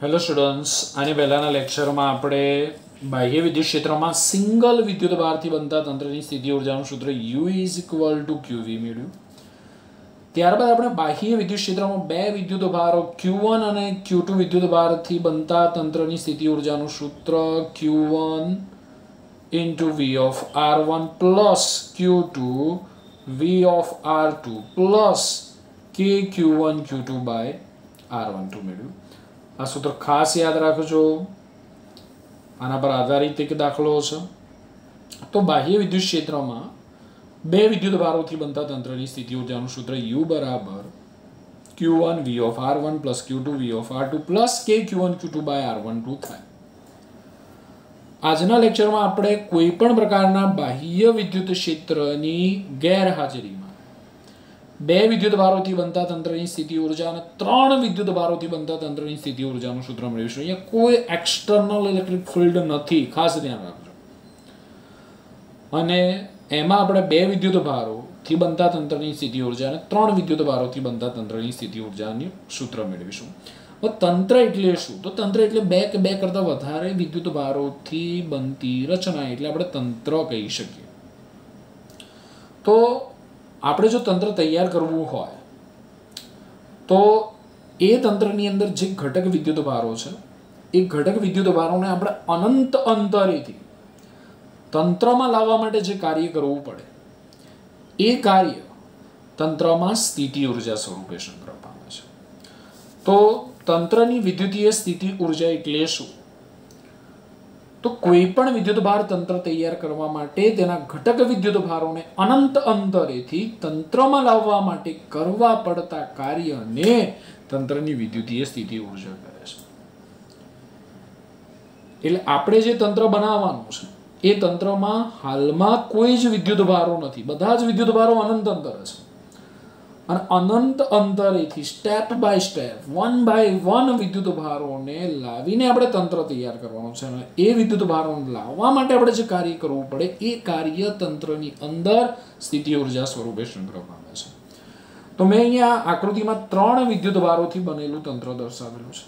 Hello students, આની પહેલાના લેક્ચરમાં આપણે બાહ્ય વિદ્યુત ક્ષેત્રમાં સિંગલ વિદ્યુત ભારથી બનતા તંત્રની સ્થિતિ ઊર્જાનું સૂત્ર U = QV મેળવ્યું. ત્યારબાદ આપણે બાહ્ય વિદ્યુત ક્ષેત્રમાં બે વિદ્યુત ભારો Q1 અને Q2 વિદ્યુત ભારથી બનતા તંત્રની સ્થિતિ ઊર્જાનું સૂત્ર Q1 × V of R1 plus Q2 V of R2 plus KQ1 Q2 by R12 મેળવ્યું. આ સૂત્ર ખાસ યાદ રાખજો, આના પર આધારિત એક દાખલો છે. તો બાહ્ય વિદ્યુત ક્ષેત્રમાં બે વિદ્યુત ભારોથી બનતા તંત્રની સ્થિતિ ઊર્જાનું સૂત્ર U બરાબર Q1 V of R1 plus Q2 V of R2 plus KQ1 Q2 by R12 થાય. આજના લેક્ચરમાં આપણે કોઈ પણ પ્રકારના બાહ્ય વિદ્યુત ક્ષેત્રની ગેરહાજરીમાં બે વિદ્યુત ભારોથી બનતા તંત્રની સ્થિતિ ઊર્જા અને ત્રણ વિદ્યુત ભારોથી બનતા તંત્રની સ્થિતિ ઊર્જાનું સૂત્ર મેળવીશું. અહીંયા કોઈ એક્સટર્નલ ઇલેક્ટ્રિક ફિલ્ડ નથી, ખાસ ધ્યાન રાખજો. અને એમાં આપણે બે વિદ્યુત ભારોથી બનતા તંત્રની સ્થિતિ ઊર્જા અને ત્રણ વિદ્યુત ભારોથી બનતા તંત્રની સ્થિતિ ઊર્જાનું સૂત્ર મેળવીશું. હવે તંત્ર એટલે શું? તો તંત્ર એટલે બે કે બે કરતાં વધારે વિદ્યુત ભારોથી બનતી રચના, એટલે આપણે તંત્ર કહી શકીએ. તો આપણે જો તંત્ર તૈયાર કરવું હોય તો એ તંત્રની અંદર જે ઘટક વિદ્યુત ભારો છે એ ઘટક વિદ્યુત ભારોને આપણે અનંત અંતરેથી તંત્રમાં લાવવા માટે જે કાર્ય કરવું પડે એ કાર્ય તંત્રમાં સ્થિતિ ઊર્જા સ્વરૂપે સંગ્રહ પામે છે. તો તંત્રની વિદ્યુતીય સ્થિતિ ઊર્જા એટલે શું? તો કોઈ પણ વિદ્યુત ભાર તંત્ર તૈયાર કરવા માટે તેના ઘટક વિદ્યુત ભારોને અનંત અંતરેથી તંત્રમાં લાવવા માટે કરવા પડતા કાર્યને તંત્રની વિદ્યુતીય સ્થિતિ ઊર્જા કહે છે. એટલે આપણે જે તંત્ર બનાવવાનું છે એ તંત્રમાં હાલમાં કોઈ જ વિદ્યુત ભારો નથી, બધા જ વિદ્યુત ભારો અનંત અંતરે છે. અને અનંત અંતરેથી સ્ટેપ બાય સ્ટેપ 1 by 1 વિદ્યુત ભારોને લાવીને આપણે તંત્ર તૈયાર કરવાનું છે. અને એ વિદ્યુત ભારોને લાવવા માટે આપણે જે કાર્ય કરવું પડે એ કાર્ય તંત્રની અંદર સ્થિતિ ઊર્જા સ્વરૂપે સંગ્રહ પામે છે. તો મેં અહીંયા આકૃતિમાં ત્રણ વિદ્યુત ભારોથી બનેલું તંત્ર દર્શાવેલું છે.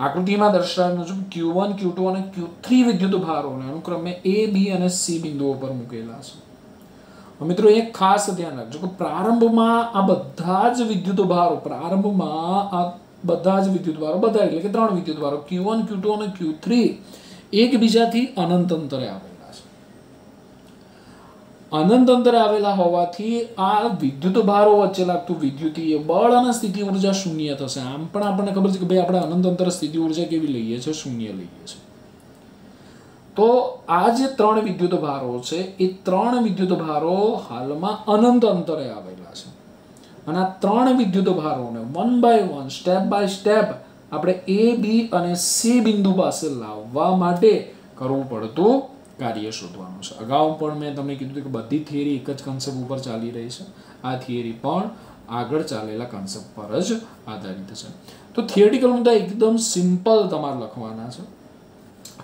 આકૃતિમાં દર્શાવેલું છે Q1, Q2 અને Q3 વિદ્યુત ભારોને અનુક્રમે A, B અને C બિંદુઓ પર મૂકેલા છે. મિત્રો એક ખાસ ધ્યાન રાખજો કે પ્રારંભમાં આ બધા જ વિદ્યુત ભારો બધા એટલે કે ત્રણ વિદ્યુત ભારો Q1, Q2 અને Q3 એકબીજાથી અનંત અંતરે આવેલા છે. અનંત અંતરે આવેલા હોવાથી આ વિદ્યુત ભારો વચ્ચે લાગતું વિદ્યુતીય બળ અને સ્થિતિ ઊર્જા શૂન્ય થશે. આમ પણ આપણને ખબર છે કે ભાઈ આપણે અનંત અંતરે સ્થિતિ ઊર્જા કેવી લઈએ છીએ? શૂન્ય લઈએ છીએ. તો આ જે ત્રણ વિદ્યુત ભારો છે એ ત્રણ વિદ્યુત ભારો હાલમાં અનંત અંતરે આવેલા છે. અને આ ત્રણ વિદ્યુત ભારોને 1 by 1 સ્ટેપ બાય સ્ટેપ આપણે A, B અને C બિંદુ પાસે લાવવા માટે કરવું પડતું કાર્ય શોધવાનું છે. અગાઉ પણ મેં તમને કીધું કે બધી થિયરી એક જ કન્સેપ્ટ ઉપર ચાલી રહી છે. આ થિયરી પણ આગળ ચાલેલા કન્સેપ્ટ પર જ આધારિત છે. તો થિયરિટિકલ મુદ્દા એકદમ સિમ્પલ તમારે લખવાના છે.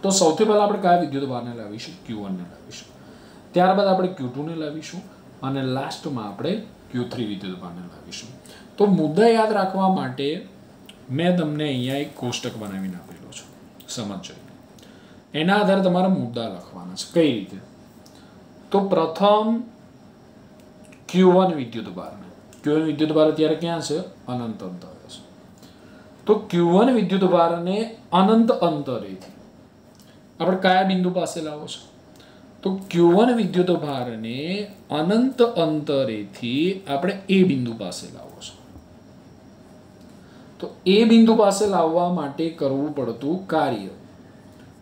તો સૌથી પહેલા આપણે કયા વિદ્યુત ભારને લાવીશું? Q1 ને લાવીશું. ત્યારબાદ આપણે Q2 ને લાવીશું અને લાસ્ટમાં આપણે Q3 વિદ્યુત ભારને લાવીશું. તો મુદ્દા યાદ રાખવા માટે મેં તમને અહીંયા એક કોષ્ટક બનાવીને આપેલો છે, સમજજો. એના આધારે તમારા મુદ્દા લખવાના છે. કઈ રીતે? તો પ્રથમ Q1 વિદ્યુત ભારને, Q1 વિદ્યુત ભાર અત્યારે ક્યાં છે? અનંત અંતરે છે. તો Q1 વિદ્યુત ભારને અનંત અંતરેથી આપણે કયા બિંદુ પાસે લાવો છો? તો Q1 વિદ્યુત ભારને અનંત અંતરેથી આપણે A બિંદુ પાસે લાવો છો. તો A બિંદુ પાસે લાવવા માટે કરવું પડતું કાર્ય,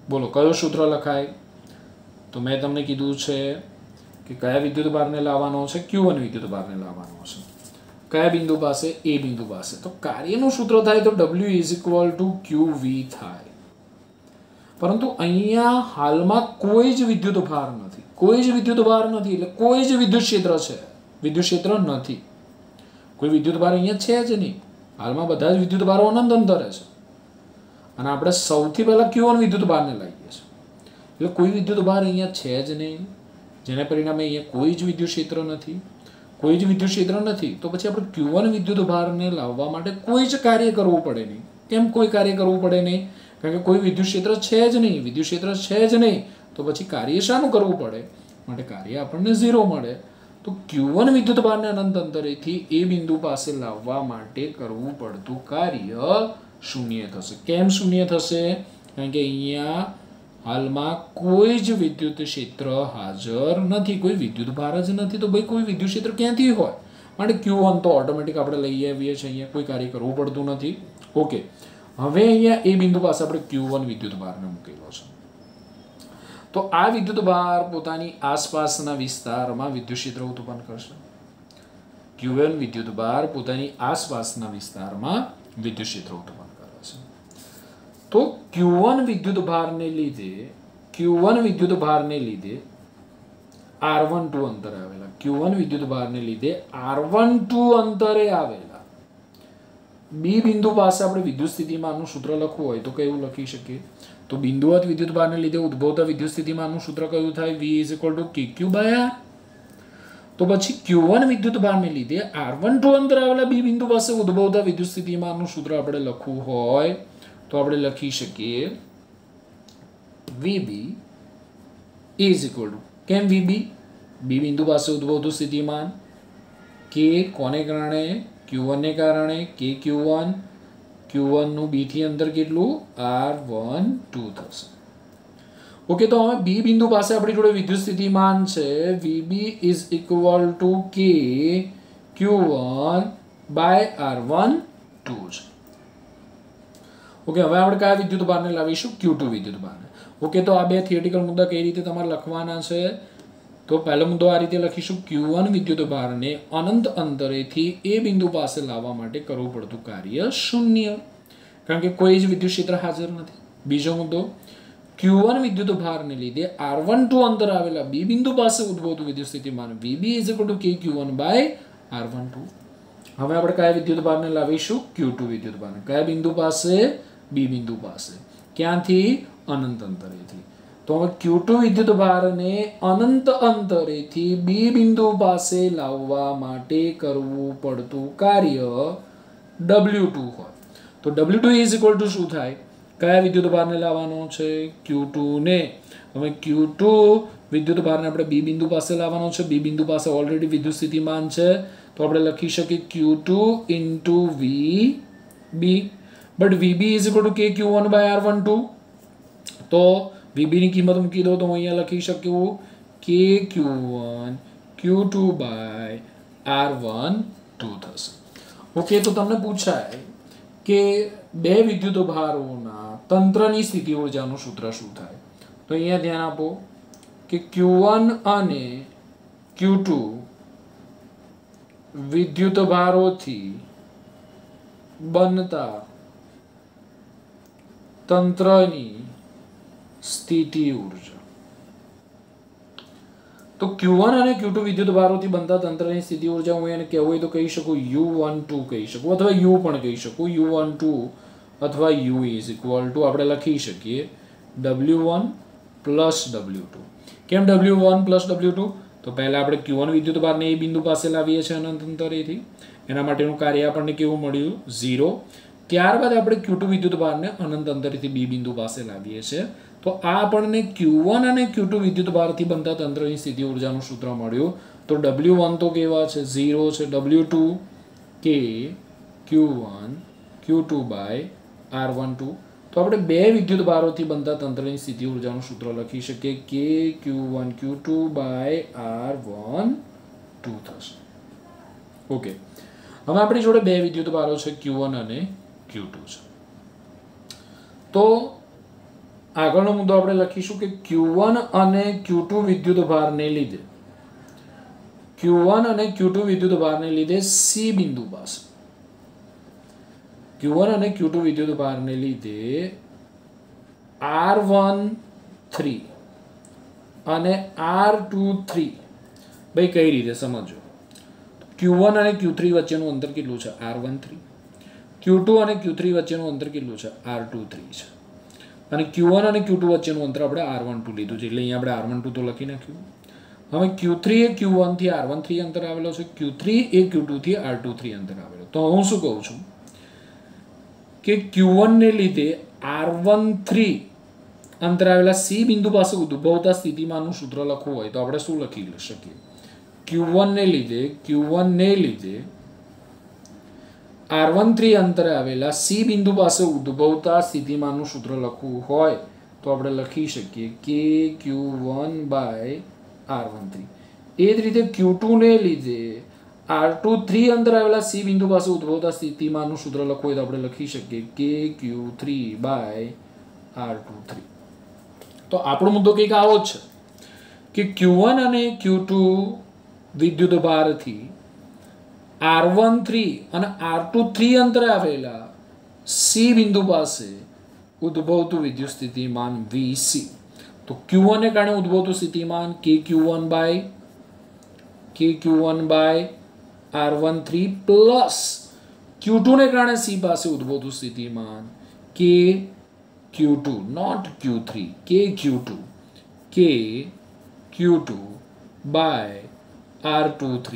બોલો કયો સૂત્ર લખાય? તો મેં તમને કીધું છે કે કયા વિદ્યુત ભારને લાવવાનો છે? Q1 વિદ્યુત ભારને લાવવાનો છે. કયા બિંદુ પાસે? A બિંદુ પાસે. તો કાર્યનું સૂત્ર થાય તો W = QV થાય. પરંતુ અહીંયા હાલમાં કોઈ જ વિદ્યુત ભાર નથી, કોઈ જ વિદ્યુત ભાર નથી એટલે કોઈ જ વિદ્યુત ક્ષેત્ર છે? વિદ્યુત ક્ષેત્ર નથી. કોઈ વિદ્યુત ભાર અહીંયા છે જ નહીં. હાલમાં બધા જ વિદ્યુત ભારો અનંત અંતરે છે. અને આપણે સૌથી પહેલા Q1 વિદ્યુત ભારને લાવીએ છીએ એટલે કોઈ વિદ્યુત ભાર અહીંયા છે જ નહીં, જેને પરિણામે અહીંયા કોઈ જ વિદ્યુત ક્ષેત્ર નથી. કોઈ જ વિદ્યુત ક્ષેત્ર નથી તો પછી આપણે Q1 વિદ્યુત ભારને લાવવા માટે કોઈ જ કાર્ય કરવું પડે નહીં. કેમ કોઈ કાર્ય કરવું પડે નહીં? કારણ કે કોઈ વિદ્યુત ક્ષેત્ર છે જ નહીં. વિદ્યુત ક્ષેત્ર છે જ નહીં તો પછી કાર્ય શાનું કરવું પડે? માટે કાર્ય આપણને 0 મળે. તો Q1 વિદ્યુત ભારને અનંત અંતરેથી એ બિંદુ પાસે લાવવા માટે કરવું પડતું કાર્ય 0 થશે. કેમ 0 થશે? કારણ કે અહીંયા હાલમાં કોઈ જ વિદ્યુત ક્ષેત્ર હાજર નથી, કોઈ વિદ્યુત ભાર જ નથી. તો ભાઈ કોઈ વિદ્યુત ક્ષેત્ર ક્યાંથી હોય? માટે Q1 તો ઓટોમેટિક આપણે લઈ આવીએ છીએ. અહીંયા કોઈ કાર્ય કરવું પડતું નથી. ઓકે, હવે અહીંયા એ બિંદુ પાસે આપણે Q1 વિદ્યુત ભારને મૂકેલો છે. તો આ વિદ્યુત ભાર પોતાની આસપાસના વિસ્તારમાં વિદ્યુત ક્ષેત્ર ઉત્પન્ન કરશે. Q1 વિદ્યુત ભાર પોતાની આસપાસના વિસ્તારમાં વિદ્યુત ક્ષેત્ર ઉત્પન્ન કરે છે. તો Q1 વિદ્યુત ભારને લીધે R12 અંતરે આવેલા Q1 વિદ્યુત ભારને લીધે R12 અંતરે આવેલા બી બિંદુ પાસે આપણે વિદ્યુત સ્થિતિમાનનું સૂત્ર લખવું હોય તો કેવું લખી શકીએ? તો બિંદુવત વિદ્યુત ભારને લીધે ઉદ્ભવતા વિદ્યુત સ્થિતિમાનનું સૂત્ર કયું થાય? V = KQ/R. તો પછી Q1 વિદ્યુત ભારને લીધે R12 અંતરે આવેલા બી બિંદુ પાસે ઉદ્ભવતા વિદ્યુત સ્થિતિમાનનું સૂત્ર આપણે લખવું હોય તો આપણે લખી શકીએ VB કેમ VB? બી બિંદુ પાસે ઉદ્ભવતું સ્થિતિમાન K કોને કારણે? Q1 ને કારણે. Q1 નું B થી અંતર કેટલું? R12 થશે. ઓકે, તો હવે બી બિંદુ પાસે આપણી જોડે વિદ્યુત સ્થિતિમાન છે VB = K Q1/R12 છે. ઓકે, હવે આપણે કયા વિદ્યુત ભારને લાવીશું? Q2 વિદ્યુત ભારને. ઓકે, તો આ બે થિયરિટિકલ મુદ્દા કઈ રીતે તમારે લખવાના છે? તો પહેલો મુદ્દો આ રીતે લખીશું: Q1 વિદ્યુત ભારને અનંત અંતરેથી એ બિંદુ પાસે લાવવા માટે કરવું પડતું કાર્ય 0, કારણ કે કોઈ જ વિદ્યુત ક્ષેત્ર હાજર નથી. બીજો મુદ્દો, Q1 વિદ્યુત ભારને લીધે R12 અંતર આવેલા બી બિંદુ પાસે ઉદ્ભવતું વિદ્યુત સ્થિતિમાન VB = K Q1/R12. હવે આપણે કયા વિદ્યુત ભારને લાવીશું? Q2 વિદ્યુત ભારને. કયા બિંદુ પાસે? બી બિંદુ પાસે. ક્યાંથી? અનંત અંતરેથી. તો હવે Q2 વિદ્યુત ભારને અનંત અંતરેથી બી બિંદુ પાસે લાવવા માટે કરવું પડતું કાર્ય W2 હોય. તો W2 શું થાય? કયા વિદ્યુત ભારને લાવવાનો છે? Q2 ને. હવે Q2 વિદ્યુત ભારને આપણે બી બિંદુ પાસે લાવવાનો છે. બી બિંદુ પાસે ઓલરેડી વિદ્યુત સ્થિતિમાન છે તો આપણે લખી શકીએ Q2 × VB. But VB = K Q1/R12. તો VB ની કિંમત મૂકી દો તો હું અહીંયા લખી શકું K Q1 Q2/R12 થશે. ઓકે, તો તમને પૂછાય કે બે વિદ્યુત ભારોના તંત્રની સ્થિતિ ઊર્જાનું સૂત્ર શું થાય? તો અહીંયા ધ્યાન આપો કે Q1 અને Q2 વિદ્યુત ભારોથી બનતા તંત્રની સ્થિતિ ઊર્જા. તો Q1 અને Q2 વિદ્યુત ભારોથી બનતા તંત્રની સ્થિતિ ઊર્જા હું એને કહેવું હોય તો કહી શકું U12 કહી શકું, અથવા U પણ કહી શકું. U12 અથવા U આપણે લખી શકીએ W1 + W2. કેમ W1 + W2? તો પહેલા આપણે Q1 વિદ્યુત ભારને એ બિંદુ પાસે લાવીએ છીએ અનંત અંતરેથી. એના માટેનું કાર્ય આપણને કેવું મળ્યું? 0. ત્યારબાદ આપણે Q2 વિદ્યુત ભારને અનંત અંતરેથી બી બિંદુ પાસે લાવીએ છીએ. તો આ આપણને Q1 અને Q2 વિદ્યુત ભારથી બનતા તંત્રની સ્થિતિ ઊર્જાનું સૂત્ર મળ્યું. તો W1 તો કેવા છે? 0 છે. W2 K Q1 Q2/R12. તો આપણે બે વિદ્યુત ભારોથી બનતા તંત્રની સ્થિતિ ઊર્જાનું સૂત્ર લખી શકીએ K Q1 Q2/R12 થશે. ઓકે, હવે આપણી જોડે બે વિદ્યુત ભારો છે Q1 અને Q2 છે. તો આગળનો મુદ્દો આપણે લખીશું કે Q1 અને Q2 વિદ્યુત ભારને લીધે C બિંદુ પાસે Q1 અને Q2 વિદ્યુત ભારને લીધે R13 અને R23 ભાઈ કઈ રીતે સમજો? Q1 અને Q3 વચ્ચેનું અંતર કેટલું છે? R13. Q2 અને Q3 વચ્ચેનું અંતર કેટલું છે? R23 છે. અને Q1 અને Q2 વચ્ચેનું અંતર આપણે R12 લીધું છે એટલે અહીંયા આપણે R12 તો લખી નાખ્યું. હવે Q3 એ Q1 થી R13 અંતર આવેલો છે. Q3 એ Q2 થી R23 અંતર આવેલો. તો હું શું કહું છું કે Q1 ને લીધે R13 અંતરે આવેલા C બિંદુ પાસે ઉદ્ભવતા સ્થિતિમાનનું સૂત્ર લખવું હોય તો આપણે શું લખી શકીએ? Q1 ને લીધે R13 અંતરે આવેલા C બિંદુ પાસે ઉદ્ભવતા સ્થિતિમાનનું સૂત્ર લખવું હોય તો આપણે લખી શકીએ કે Q1 by R13. એ જ રીતે Q2 ને લીધે R23 અંતરે આવેલા C બિંદુ પાસે ઉદ્ભવતા સ્થિતિમાનનું સૂત્ર લખવું હોય તો આપણે લખી શકીએ કે Q3 by R23. તો આપણો મુદ્દો કંઈક આવો જ છે કે Q1 અને Q2 વિદ્યુત ભારથી R13 અને R23 અંતરે આવેલા C બિંદુ પાસે ઉદ્ભવતું વિદ્યુત સ્થિતિમાન Vc. તો Q1 ને કારણે ઉદ્ભવતું સ્થિતિમાન KQ1 by R13 plus Q2 ને કારણે C પાસે ઉદ્ભવતું સ્થિતિમાન KQ2 not Q3 KQ2 by R23.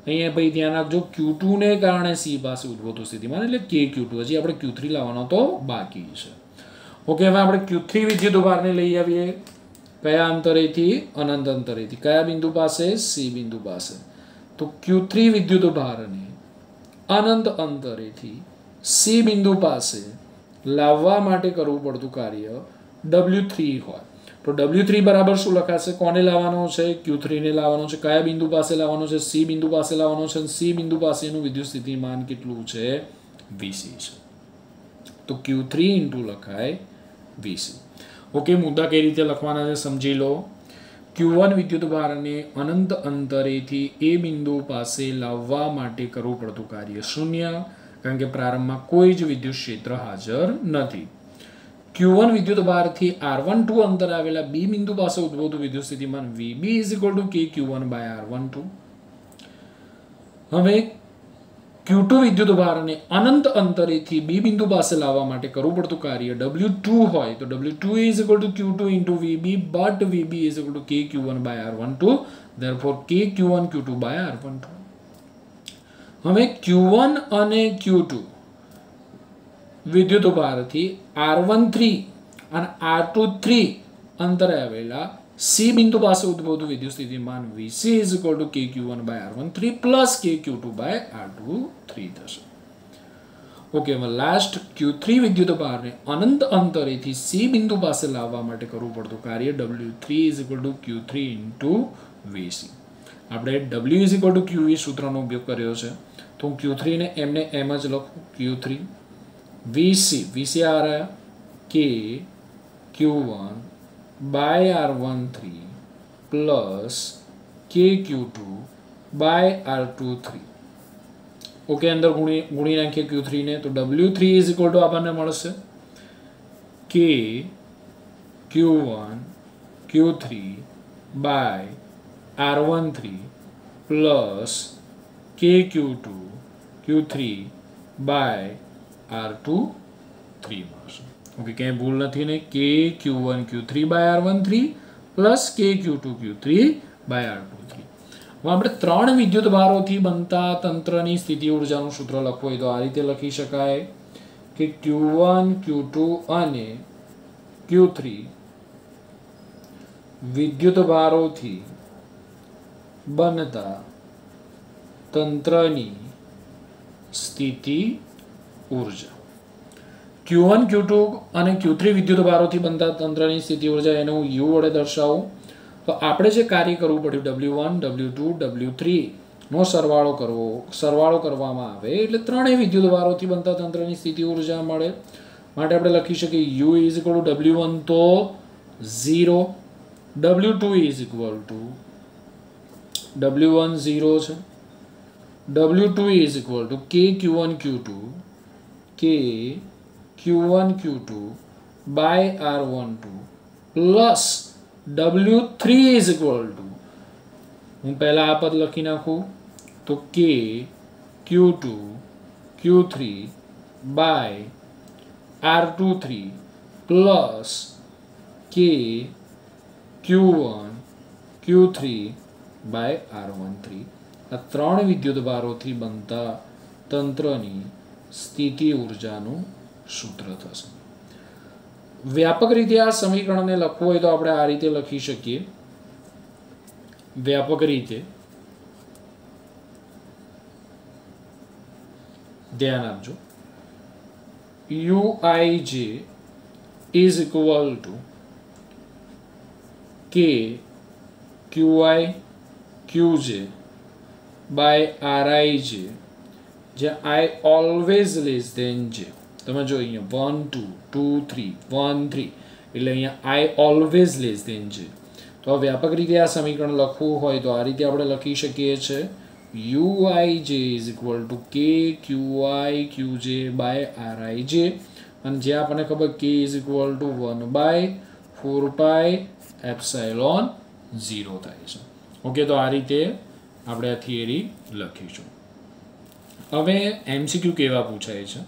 અહીંયા ભાઈ ધ્યાન રાખજો, Q2 ને કારણે C પાસે ઉદ્ભવતું સ્થિતિમાન એટલે KQ2. હજી આપણે Q3 લાવવાનો તો બાકી છે. ઓકે, હવે આપણે Q3 વિદ્યુત ભારને લઈ આવીએ. કયા અંતરેથી? અનંત અંતરેથી. કયા બિંદુ પાસે? C બિંદુ પાસે. તો Q3 વિદ્યુત ભારને અનંત અંતરેથી C બિંદુ પાસે લાવવા માટે કરવું પડતું કાર્ય W3 હોય તો W3 બરાબર શું લખાશે? કોને લાવવાનો છે? Q3 ને લાવવાનો છે. કયા બિંદુ પાસે લાવવાનો છે? C બિંદુ પાસે લાવવાનો છે. C બિંદુ પાસેનું વિદ્યુત સ્થિતિમાન કેટલું છે? Vc છે. તો Q3 ઇન્ટુ લખાય Vc. ઓકે, મુદ્દા કઈ રીતે લખવાના છે સમજી લો. Q1 વિદ્યુત ભારને અનંત અંતરેથી એ બિંદુ પાસે લાવવા માટે કરવું પડતું કાર્ય શૂન્ય, કારણ કે પ્રારંભમાં કોઈ જ વિદ્યુત ક્ષેત્ર હાજર નથી. Q1 વિદ્યુત ભારથી R12 અંતરે આવેલા B બિંદુ પાસે ઉદ્ભવતું વિદ્યુત સ્થિતિમાન VB = KQ1 by R12. હવે Q2 વિદ્યુત ભારને અનંત અંતરેથી B બિંદુ પાસે લાવવા માટે કરવું પડતું કાર્ય W2 હોય તો W2 = Q2 into VB, but VB = KQ1 by R12. Therefore KQ1 Q2 by R12. હવે Q1 અને Q2 વિદ્યુત ભારથી R13 અને R23 અંતરે આવેલા C બિંદુ પાસે ઉદ્ભવતું વિદ્યુત સ્થિતિમાન Vc = KQ1 by R13 plus KQ2 by R23 થશે. ઓકે, હવે લાસ્ટ Q3 વિદ્યુત ભારને અનંત અંતરેથી C બિંદુ પાસે લાવવા માટે કરવું પડતું કાર્ય W3 = Q3 into Vc. આપણે W = QV સૂત્રનો ઉપયોગ કર્યો છે તો હું Q3 ને એમને એમ જ લખું. Q3 Vc आ रहा है KQ1 by R13 plus KQ2 by R23. Okay, અંદર ગુણી નાખીએ Q3 ને તો W3 = આપણને મળશે KQ1 Q3 by R13 plus KQ2 Q3 by R23 મળશે. ઓકે, ક્યાંય ભૂલ નથી ને? KQ1 Q3 by R13 plus KQ2 Q3 by R23. હવે આપણે ત્રણ વિદ્યુત ભારોથી બનતા તંત્રની સ્થિતિ ઊર્જાનું સૂત્ર લખવું હોય તો આ રીતે લખી શકાય કે Q1 Q2 અને Q3 વિદ્યુત ભારોથી બનતા તંત્રની સ્થિતિ ઊર્જા. Q1 Q2 અને Q3 વિદ્યુત ભારોથી બનતા તંત્રની સ્થિતિ ઊર્જા એને હું U વડે દર્શાવું તો આપણે જે કાર્ય કરવું પડ્યું W1 W2 W3 નો સરવાળો કરવામાં આવે એટલે ત્રણેય વિદ્યુત ભારોથી બનતા તંત્રની સ્થિતિ ઊર્જા મળે. માટે આપણે લખી શકીએ U = W1 તો 0, W2 = W1 0 છે, W2 = KQ1 Q2 KQ1 Q2 by R12 plus W3 = હું પહેલા આ પદ લખી નાખું તો KQ2 Q3 by R23 plus KQ1 Q3 by R13. આ ત્રણ વિદ્યુત ભારોથી બનતા તંત્રની સ્થિતિ ઊર્જાનું સૂત્ર થશે. વ્યાપક રીતે આ સમીકરણને લખવું હોય તો આપણે આ રીતે લખી શકીએ. વ્યાપક રીતે ધ્યાન આપજો. uij is equal to k qi qj by rij, જ્યાં I always less than j. તમે જો અહીંયા 1 2 2 3 1 3 એટલે અહીંયા I always less than j. તો આ વ્યાપક રીતે આ સમીકરણ લખવું હોય તો આ રીતે આપણે લખી શકીએ છીએ. uij is equal to k qi qj by rij, અને જે આપણને ખબર k is equal to 1 by 4 pi epsilon 0 થાય છે. ઓકે, તો આ રીતે આપણે આ થિયરી લખીશું. હવે એમસીક્યુ કેવા પૂછાય છે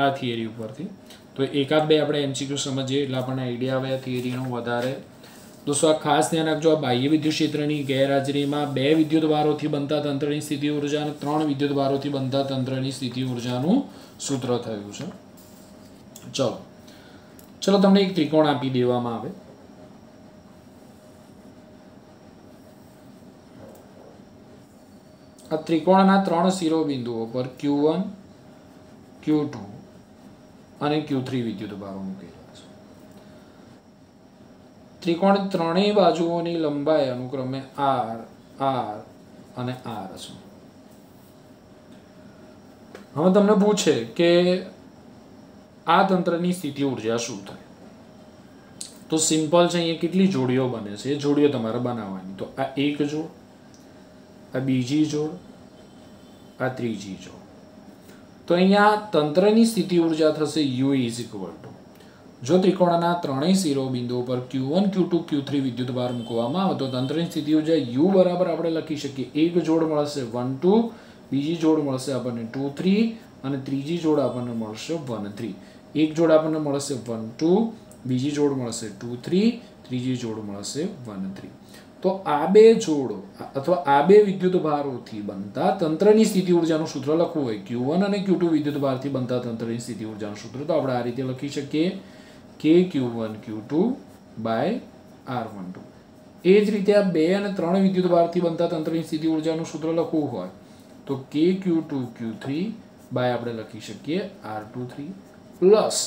આ થિયરી ઉપરથી, તો એકાદ બે આપણે એમસીક્યુ સમજીએ એટલે આપણને આઈડિયા આવે આ થિયરીનો વધારે. દોસ્તો આ ખાસ ધ્યાન રાખજો, આ બાહ્ય વિદ્યુત ક્ષેત્રની ગેરહાજરીમાં 2 વિદ્યુતભારોથી બનતા તંત્રની સ્થિતિ ઉર્જા અને 3 વિદ્યુતભારોથી બનતા તંત્રની સ્થિતિ ઉર્જાનું સૂત્ર થયું છે. ચલો તમને એક ત્રિકોણ આપી દેવામાં આવે. આ ત્રિકોણના 3 શિરોબિંદુઓ પર Q1 Q2 અને Q3 વિદ્યુતભારો મૂકેલા છે. ત્રિકોણ ત્રણેય બાજુઓની લંબાઈ અનુક્રમે R R અને R છે. હવે તમને પૂછે કે આ તંત્રની સ્થિતિ ઉર્જા શું થાય, તો સિમ્પલ છે. અહીંયા કેટલી જોડીઓ બને છે એ જોડીઓ તમારે બનાવવાની. તો આ એક જોડ, આ બીજી જોડ, આ ત્રીજી જોડ. તો અહીંયા તંત્રની સ્થિતિ ઉર્જા થશે U is equal to, જો ત્રિકોણના ત્રણેય શિરોબિંદુઓ પર Q1 Q2 Q3 વિદ્યુતભાર મૂકવામાં આવે તો તંત્રની સ્થિતિ ઉર્જા U બરાબર આપણે લખી શકીએ. એક જોડ મળશે 1 2, બીજી જોડ મળશે આપણને 2 3 અને ત્રીજી જોડ આપણને મળશે 1 3. એક જોડ આપણને મળશે 1 2, બીજી જોડ મળશે 2 3, ત્રીજી જોડ મળશે 1 3. તો આ બે જોડો અથવા આ બે વિદ્યુતભારોથી બનતા તંત્રની સ્થિતિ ઉર્જાનું સૂત્ર લખવું હોય, Q1 અને Q2 વિદ્યુતભારથી બનતા તંત્રની સ્થિતિ ઉર્જાનું સૂત્ર, તો આપણે આ રીતે લખી શકીએ k Q1 Q2 by R12. એ જ રીતે આ 2 અને 3 વિદ્યુતભારથી બનતા તંત્રની સ્થિતિ ઉર્જાનું સૂત્ર લખવું હોય તો k Q2 Q3 by આપણે લખી શકીએ R23 પ્લસ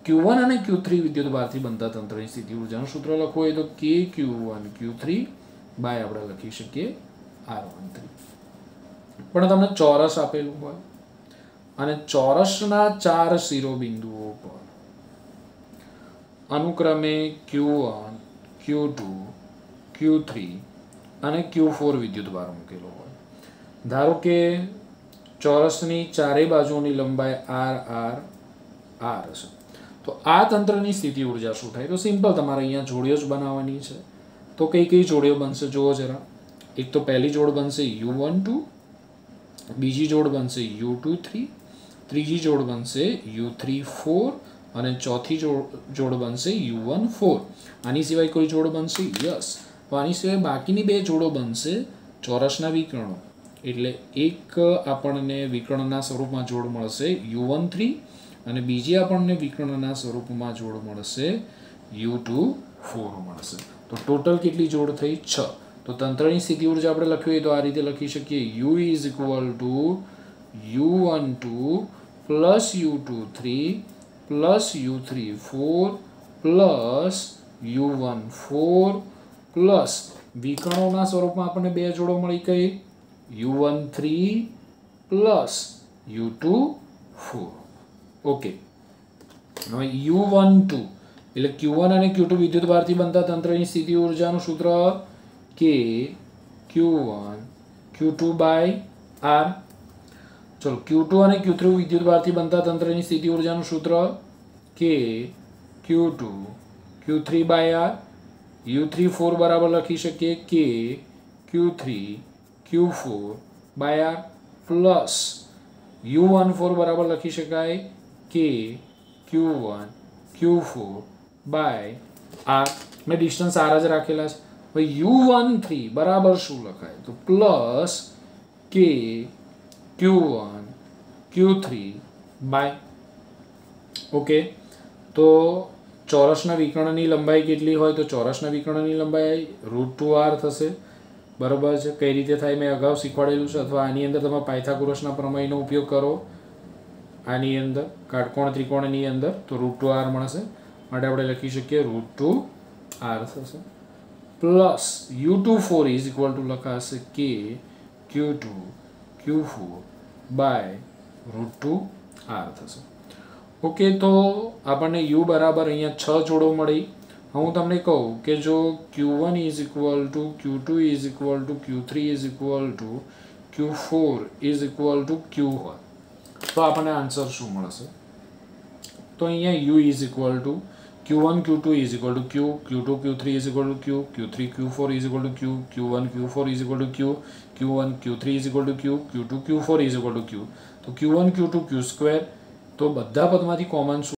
Q1 અને Q3 વિદ્યુતભારથી બનતા તંત્રની સ્થિતિ ઉર્જાનું સૂત્ર લખવું હોય તો k Q1 Q3 by આપણે લખી શકીએ R13. પણ તમને ચોરસ આપેલું હોય અને ચોરસના 4 શિરોબિંદુઓ પર અનુક્રમે Q1 Q2 Q3 અને Q4 વિદ્યુતભાર મૂકેલો હોય. ધારો કે ચોરસની ચારેય બાજુઓની લંબાઈ R R R છે, તો આ તંત્રની સ્થિતિ ઉર્જા શું થાય? તો સિમ્પલ તમારે અહીંયા જોડીઓ જ બનાવવાની છે. તો કઈ જોડીઓ બનશે જુઓ જરા. એક તો પહેલી જોડ બનશે U12, બીજી જોડ બનશે U23, ત્રીજી જોડ બનશે U34 અને ચોથી જોડ બનશે U14. આની સિવાય કોઈ જોડ બનશે? યસ. તો આની સિવાય બાકીની બે જોડો બનશે ચોરસના વિકર્ણો. એટલે એક આપણને વિકર્ણના સ્વરૂપમાં જોડ મળશે U13 અને બીજી આપણને વિકર્ણના સ્વરૂપમાં જોડ મળશે U24 મળશે. તો ટોટલ કેટલી જોડ થઈ? 6. તો તંત્રની સ્થિતિ ઉર્જા આપણે લખવી હોય તો આ રીતે લખી શકીએ U is equal to U12 plus U23 plus U34 plus U14 plus વિકર્ણોના સ્વરૂપમાં આપણને બે જોડો મળી ગઈ U13 plus U24. ઓકે, હવે U12 એટલે Q1 અને Q2 વિદ્યુતભારથી બનતા તંત્રની સ્થિતિ ઉર્જાનું સૂત્ર k Q1 Q2 by R. ચલો Q2 અને Q3 વિદ્યુતભારથી બનતા તંત્રની સ્થિતિ ઉર્જાનું સૂત્ર k Q2 Q3 by R. U34 બરાબર લખી શકીએ k Q3 Q4 by R plus U14 બરાબર લખી શકાય k Q1 Q4 by R. મેં ડિસ્ટન્સ R જ રાખેલા છે. હવે U13 બરાબર શું લખાય? તો plus k Q1 Q3 by okay, તો ચોરસના વિકર્ણની લંબાઈ કેટલી હોય? તો ચોરસના વિકર્ણની લંબાઈ √2r થશે. બરાબર છે. કઈ રીતે થાય મેં અગાઉ શીખવાડેલું છે, અથવા આની અંદર તમે પાયથાગોરસના પ્રમેયનો ઉપયોગ કરો, આની અંદર કાટકોણ ત્રિકોણની અંદર, તો √2r મળશે. માટે આપણે લખી શકીએ √2r થશે. Plus u24 is equal to લખાશે કે q2 q4 બાય √2r થશે. ઓકે, તો આપણને u બરાબર અહીંયા 6 જોડો મળી. હું તમને કહું કે જો q1 is equal to q2 is equal to q3 is equal to q4 is equal to q હોય તો આપણને આન્સર શું મળશે? તો અહીંયા u is equal to q1 q2 is equal to q, q2 q3 is equal to q, q3 q4 is equal to q, q1 q4 is equal to q, q1 q3 is equal to q, q2 q4 is equal to q. તો q1 q2 q square, તો બધા પદમાંથી common